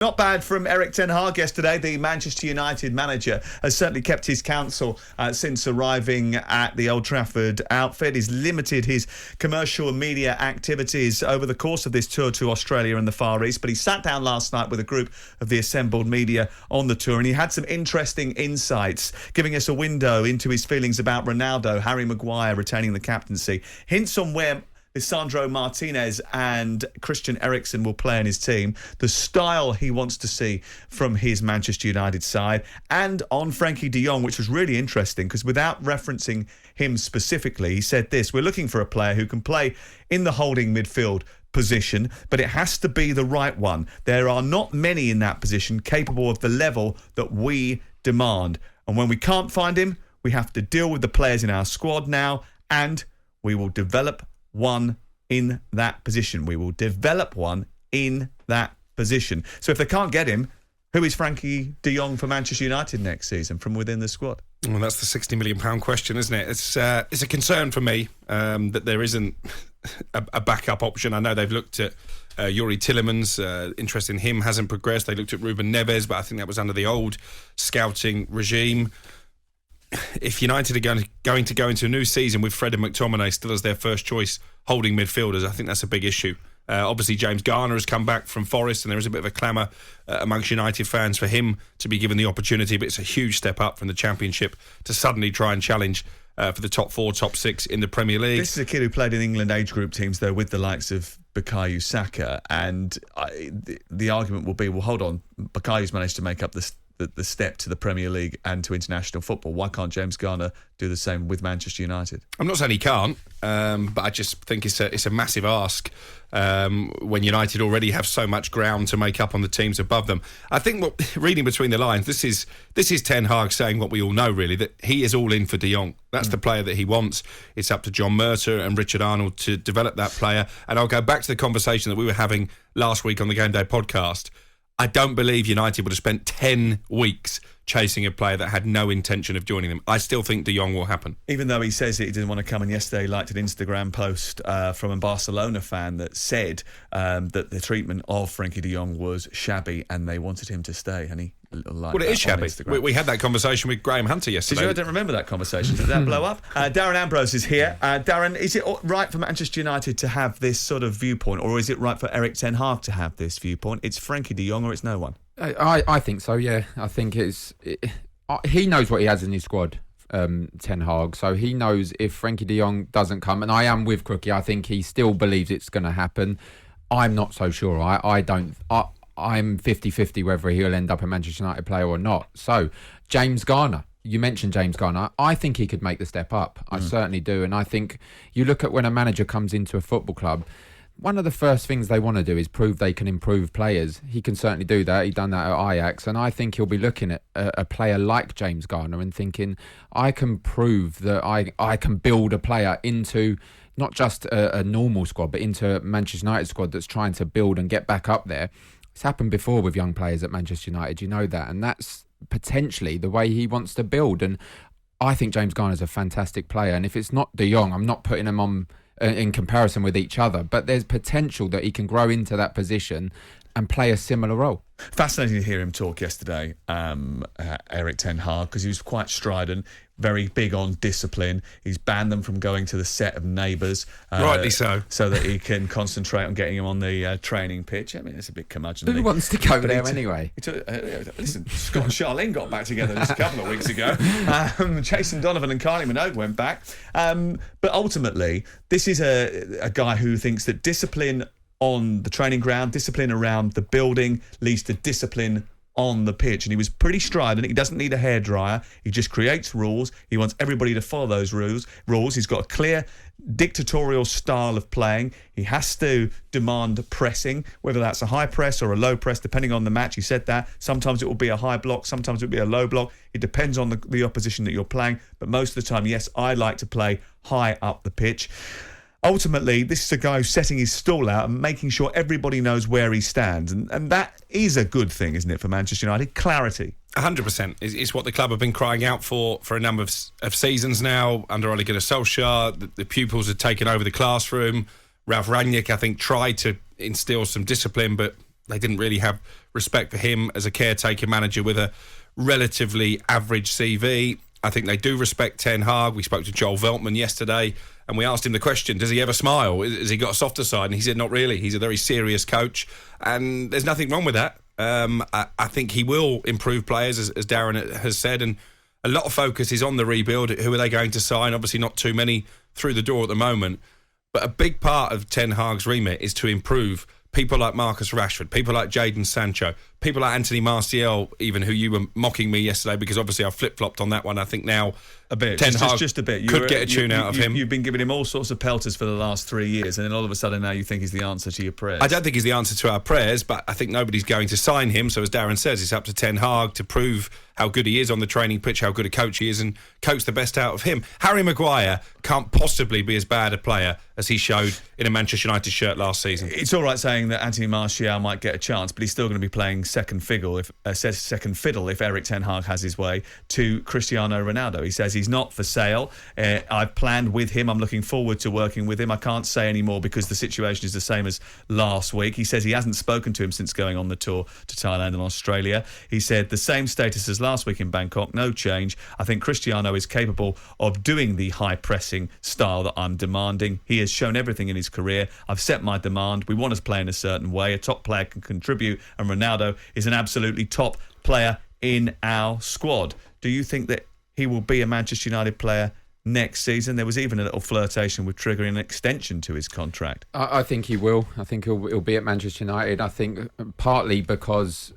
Not bad from Erik ten Hag yesterday. The Manchester United manager has certainly kept his counsel since arriving at the Old Trafford outfit. He's limited his commercial and media activities over the course of this tour to Australia and the Far East. But he sat down last night with a group of the assembled media on the tour, and he had some interesting insights, giving us a window into his feelings about Ronaldo, Harry Maguire retaining the captaincy, hints on where Lisandro Martinez and Christian Eriksen will play in his team, the style he wants to see from his Manchester United side, and on Frankie de Jong, which was really interesting because without referencing him specifically, he said this: we're looking for a player who can play in the holding midfield position, but it has to be the right one. There are not many in that position capable of the level that we demand. And when we can't find him, we have to deal with the players in our squad now, and we will develop one in that position. We will develop one in that position. So if they can't get him, who is Frankie de Jong for Manchester United next season from within the squad? Well, that's the £60 million question, isn't it? It's a concern for me that there isn't a backup option. I know they've looked at Yuri Tillemans. Interest in him hasn't progressed. They looked at Ruben Neves, but I think that was under the old scouting regime. If United are going to go into a new season with Fred and McTominay still as their first choice holding midfielders, I think that's a big issue. Obviously, James Garner has come back from Forest, and there is a bit of a clamour amongst United fans for him to be given the opportunity, but it's a huge step up from the Championship to suddenly try and challenge for the top 4, top 6 in the Premier League. This is a kid who played in England age group teams, though, with the likes of Bukayo Saka, and the argument will be, well, hold on, Bukayo's managed to make up the step to the Premier League and to international football. Why can't James Garner do the same with Manchester United? I'm not saying he can't, but I just think it's a massive ask when United already have so much ground to make up on the teams above them. I think, reading between the lines, this is Ten Hag saying what we all know, really, that he is all in for de Jong. That's the player that he wants. It's up to John Murtough and Richard Arnold to develop that player. And I'll go back to the conversation that we were having last week on the Game Day podcast. I don't believe United would have spent 10 weeks chasing a player that had no intention of joining them. I still think de Jong will happen. Even though he says that he didn't want to come, and yesterday he liked an Instagram post from a Barcelona fan that said that the treatment of Frankie de Jong was shabby and they wanted him to stay. And he well, it is shabby. We had that conversation with Graham Hunter yesterday. Did you? I don't remember that conversation. Did that blow up? Darren Ambrose is here. Darren, is it right for Manchester United to have this sort of viewpoint, or is it right for Erik ten Hag to have this viewpoint? It's Frankie de Jong or it's no one? I think so, yeah. I think he knows what he has in his squad, Ten Hag, so he knows if Frankie de Jong doesn't come, and I am with Crookie, I think he still believes it's going to happen. I'm not so sure. I'm 50-50 whether he'll end up a Manchester United player or not. So, James Garner. You mentioned James Garner. I think he could make the step up. I certainly do. And I think you look at when a manager comes into a football club, one of the first things they want to do is prove they can improve players. He can certainly do that. He's done that at Ajax. And I think he'll be looking at a player like James Garner and thinking, I can prove that I can build a player into not just a normal squad, but into a Manchester United squad that's trying to build and get back up there. It's happened before with young players at Manchester United, you know that, and that's potentially the way he wants to build. And I think James Garner's a fantastic player, and if it's not de Jong, I'm not putting him on in comparison with each other, but there's potential that he can grow into that position and play a similar role. Fascinating to hear him talk yesterday, Erik ten Hag, because he was quite strident, very big on discipline. He's banned them from going to the set of Neighbours. Rightly so. So that he can concentrate on getting him on the training pitch. I mean, it's a bit curmudgeonly. Who wants to go there anyway? Listen, Scott and Charlene got back together just a couple of weeks ago. Jason Donovan and Kylie Minogue went back. But ultimately, this is a guy who thinks that discipline on the training ground, discipline around the building leads to discipline on the pitch. And he was pretty strident. He doesn't need a hairdryer. He just creates rules. He wants everybody to follow those rules. He's got a clear dictatorial style of playing. He has to demand pressing, whether that's a high press or a low press, depending on the match. He said that. Sometimes it will be a high block. Sometimes it will be a low block. It depends on the opposition that you're playing. But most of the time, yes, I like to play high up the pitch. Ultimately, this is a guy who's setting his stall out and making sure everybody knows where he stands. And that is a good thing, isn't it, for Manchester United? Clarity. 100%. It's what the club have been crying out for a number of seasons now. Under Ole Gunnar Solskjaer, the pupils had taken over the classroom. Ralf Rangnick, I think, tried to instill some discipline, but they didn't really have respect for him as a caretaker manager with a relatively average CV. I think they do respect Ten Hag. We spoke to Joel Veltman yesterday and we asked him the question, does he ever smile? Has he got a softer side? And he said, not really. He's a very serious coach and there's nothing wrong with that. I think he will improve players, as Darren has said, and a lot of focus is on the rebuild. Who are they going to sign? Obviously not too many through the door at the moment, but a big part of Ten Hag's remit is to improve people like Marcus Rashford, people like Jadon Sancho, people like Anthony Martial, even, who you were mocking me yesterday because obviously I flip-flopped on that one. I think now a bit, Ten Hag just a bit. Could get a tune out of him. You've been giving him all sorts of pelters for the last 3 years, and then all of a sudden now you think he's the answer to your prayers. I don't think he's the answer to our prayers, but I think nobody's going to sign him. So as Darren says, it's up to Ten Hag to prove how good he is on the training pitch, how good a coach he is, and coach the best out of him. Harry Maguire can't possibly be as bad a player as he showed in a Manchester United shirt last season. It's all right saying that Anthony Martial might get a chance, but he's still going to be playing second fiddle if Eric Ten Hag has his way to Cristiano Ronaldo. He says he's not for sale. I've planned with him. I'm looking forward to working with him. I can't say any more because the situation is the same as last week. He says he hasn't spoken to him since going on the tour to Thailand and Australia. He said the same status as last week in Bangkok, no change. I think Cristiano is capable of doing the high pressing style that I'm demanding. He has shown everything in his career. I've set my demand. We want us to play in a certain way. A top player can contribute, and Ronaldo is an absolutely top player in our squad. Do you think that he will be a Manchester United player next season? There was even a little flirtation with triggering an extension to his contract. I think he will. I think he'll be at Manchester United. I think partly because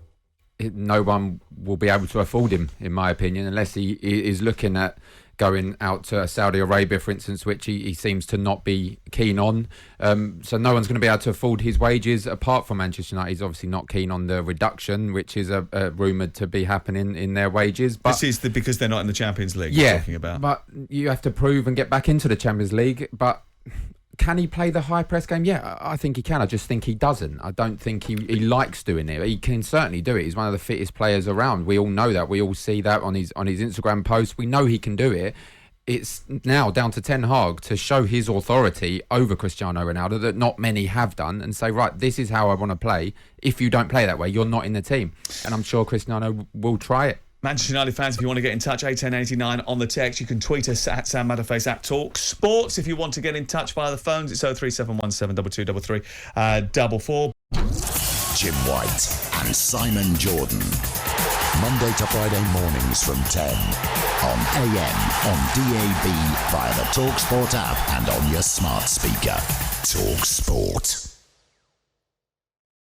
no one will be able to afford him, in my opinion, unless he is looking at going out to Saudi Arabia, for instance, which he seems to not be keen on. So no one's going to be able to afford his wages apart from Manchester United. He's obviously not keen on the reduction, which is rumoured to be happening in their wages. But this is because they're not in the Champions League you're talking about. But you have to prove and get back into the Champions League. But can he play the high press game? Yeah, I think he can. I just think he doesn't. I don't think he likes doing it. He can certainly do it. He's one of the fittest players around. We all know that. We all see that on his Instagram posts. We know he can do it. It's now down to Ten Hag to show his authority over Cristiano Ronaldo that not many have done and say, right, this is how I want to play. If you don't play that way, you're not in the team. And I'm sure Cristiano will try it. Manchester United fans, if you want to get in touch, 81089 on the text. You can tweet us at Sam Matterface at talkSPORT. If you want to get in touch via the phones, it's 03717223344. Jim White and Simon Jordan. Monday to Friday mornings from 10 on AM, on DAB, via the talkSPORT app and on your smart speaker. talkSPORT.